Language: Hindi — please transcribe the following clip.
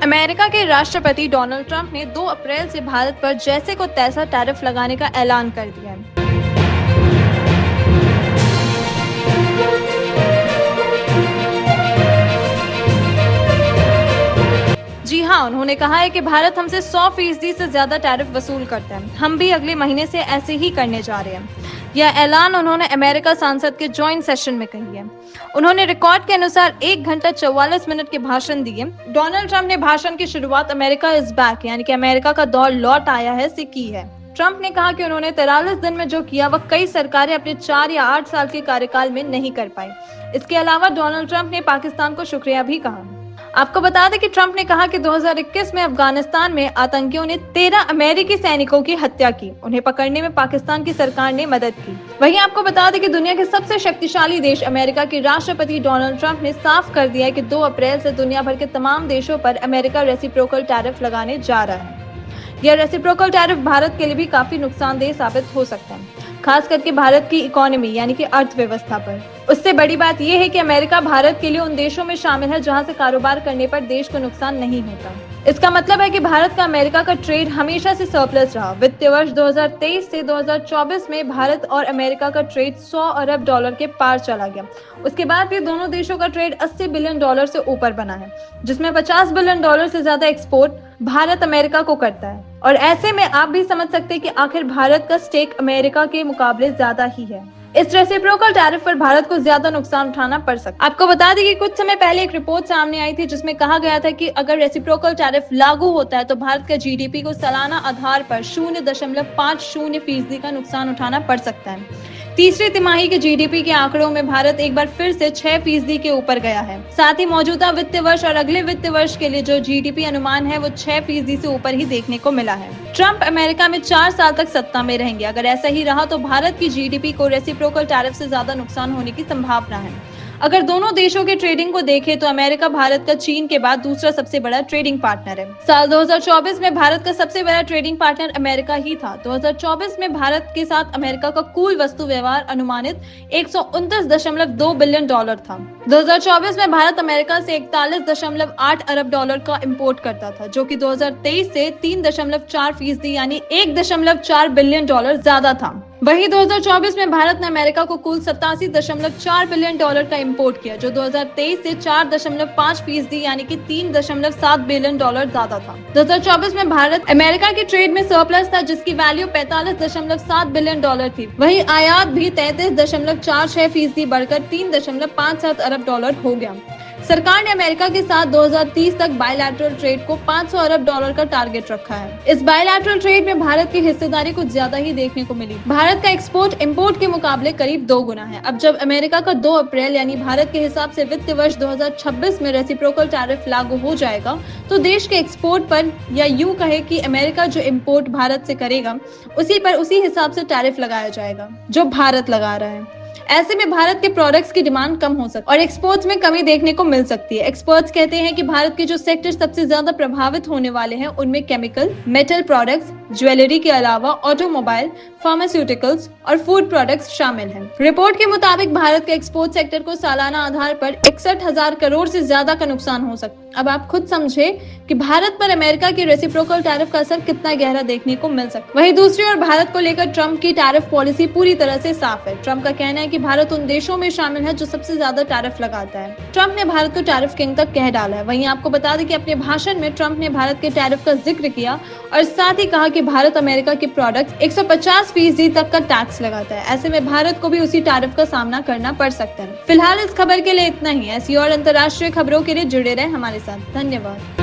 अमेरिका के राष्ट्रपति डोनाल्ड ट्रंप ने 2 अप्रैल से भारत पर जैसे को तैसा टैरिफ लगाने का ऐलान कर दिया है। जी हाँ, उन्होंने कहा है कि भारत हमसे 100% से ज्यादा टैरिफ वसूल करता है। हम भी अगले महीने से ऐसे ही करने जा रहे हैं। यह ऐलान उन्होंने अमेरिका संसद के जॉइंट सेशन में कही है। उन्होंने रिकॉर्ड के अनुसार 1 घंटा 44 मिनट के भाषण दिए। डोनाल्ड ट्रंप ने भाषण की शुरुआत अमेरिका इज बैक यानी कि अमेरिका का दौर लौट आया है से की है। ट्रंप ने कहा कि उन्होंने 43 दिन में जो किया वह कई सरकारें अपने 4 या 8 साल के कार्यकाल में नहीं कर पाई। इसके अलावा डोनाल्ड ट्रंप ने पाकिस्तान को शुक्रिया भी कहा। आपको बता दें कि ट्रंप ने कहा कि 2021 में अफगानिस्तान में आतंकियों ने 13 अमेरिकी सैनिकों की हत्या की। उन्हें पकड़ने में पाकिस्तान की सरकार ने मदद की। वहीं आपको बता दें कि दुनिया के सबसे शक्तिशाली देश अमेरिका के राष्ट्रपति डोनाल्ड ट्रंप ने साफ कर दिया है कि 2 अप्रैल से दुनिया भर के तमाम देशों पर अमेरिका रेसिप्रोकल टैरिफ लगाने जा रहा है। यह रेसिप्रोकल टैरिफ भारत के लिए भी काफी नुकसानदेह साबित हो सकता है, खास करके भारत की इकोनॉमी यानी कि अर्थव्यवस्था पर। उससे बड़ी बात यह है कि अमेरिका भारत के लिए उन देशों में शामिल है जहां से कारोबार करने पर देश को नुकसान नहीं होता। इसका मतलब है कि भारत का अमेरिका का ट्रेड हमेशा से सरप्लस रहा। वित्तीय वर्ष 2023 से 2024 में भारत और अमेरिका का ट्रेड 100 अरब डॉलर के पार चला गया। उसके बाद भी दोनों देशों का ट्रेड 80 बिलियन डॉलर से ऊपर बना है, जिसमें 50 बिलियन डॉलर से ज्यादा एक्सपोर्ट भारत अमेरिका को करता है। और ऐसे में आप भी समझ सकते हैं कि आखिर भारत का स्टेक अमेरिका के मुकाबले ज्यादा ही है। इस रेसिप्रोकल टैरिफ पर भारत को ज्यादा नुकसान उठाना पड़ सकता है। आपको बता दें कि कुछ समय पहले एक रिपोर्ट सामने आई थी जिसमें कहा गया था कि अगर रेसिप्रोकल टैरिफ लागू होता है तो भारत का जीडीपी को सालाना आधार पर 0.50% का नुकसान उठाना पड़ सकता है। तीसरी तिमाही के जीडीपी के आंकड़ों में भारत एक बार फिर से 6% के ऊपर गया है। साथ ही मौजूदा वित्तीय वर्ष और अगले वित्तीय वर्ष के लिए जो जीडीपी अनुमान है वो 6% से ऊपर ही देखने को मिला है। ट्रंप अमेरिका में 4 साल तक सत्ता में रहेंगे। अगर ऐसा ही रहा तो भारत की जीडीपी को रेसिप्रोकल टैरिफ से ज्यादा नुकसान होने की संभावना है। अगर दोनों देशों के ट्रेडिंग को देखें तो अमेरिका भारत का चीन के बाद दूसरा सबसे बड़ा ट्रेडिंग पार्टनर है। साल 2024 में भारत का सबसे बड़ा ट्रेडिंग पार्टनर अमेरिका ही था। 2024 में भारत के साथ अमेरिका का कुल वस्तु व्यवहार अनुमानित 129.2 बिलियन डॉलर था। 2024 में भारत अमेरिका से 41.8 अरब डॉलर का इंपोर्ट करता था, जो कि 2023 से 3.4% यानी 1.4 बिलियन डॉलर ज्यादा था। वहीं 2024 में भारत ने अमेरिका को कुल 87.4 बिलियन डॉलर का इंपोर्ट किया, जो 2023 से 4.5% यानी कि 3.7 बिलियन डॉलर ज्यादा था। 2024 में भारत अमेरिका के ट्रेड में सरप्लस था, जिसकी वैल्यू 45.7 बिलियन डॉलर थी। वहीं आयात भी 33.46% बढ़कर 3.57 अरब डॉलर हो गया। सरकार ने अमेरिका के साथ 2030 तक बायलैटरल ट्रेड को 500 अरब डॉलर का टारगेट रखा है। इस बायलैटरल ट्रेड में भारत की हिस्सेदारी कुछ ज्यादा ही देखने को मिली। भारत का एक्सपोर्ट इंपोर्ट के मुकाबले करीब 2 गुना है। अब जब अमेरिका का 2 अप्रैल यानी भारत के हिसाब से वित्तीय वर्ष 2026 में रेसिप्रोकल टैरिफ लागू हो जाएगा तो देश के एक्सपोर्ट पर, या यूं कहे कि अमेरिका जो इम्पोर्ट भारत से करेगा उसी हिसाब से टैरिफ लगाया जाएगा जो भारत लगा रहा है। ऐसे में भारत के प्रोडक्ट्स की डिमांड कम हो सकती है और एक्सपोर्ट्स में कमी देखने को मिल सकती है। एक्सपर्ट्स कहते हैं कि भारत के जो सेक्टर सबसे ज्यादा प्रभावित होने वाले हैं उनमें केमिकल, मेटल प्रोडक्ट्स, ज्वेलरी के अलावा ऑटोमोबाइल, फार्मास्यूटिकल्स और फूड प्रोडक्ट्स शामिल हैं। रिपोर्ट के मुताबिक भारत के एक्सपोर्ट सेक्टर को सालाना आधार पर 61,000 करोड़ से ज्यादा का नुकसान हो सकता है। अब आप खुद समझे कि भारत पर अमेरिका की रेसिप्रोकल टैरिफ का असर कितना गहरा देखने को मिल सकता है। वहीं दूसरी ओर भारत को लेकर ट्रंप की टैरिफ पॉलिसी पूरी तरह से साफ है। ट्रंप का कहना है कि भारत उन देशों में शामिल है जो सबसे ज्यादा टैरिफ लगाता है। ट्रंप ने भारत को टैरिफ किंग तक कह डाला है। वहीं आपको बता दें कि अपने भाषण में ट्रंप ने भारत के टैरिफ का जिक्र किया और साथ ही कहा कि भारत अमेरिका के प्रोडक्ट 150% तक का टैक्स लगाता है। ऐसे में भारत को भी उसी टैरिफ का सामना करना पड़ सकता है। फिलहाल इस खबर के लिए इतना ही। ऐसी और अंतर्राष्ट्रीय खबरों के लिए जुड़े रहे हमारे साथ। धन्यवाद।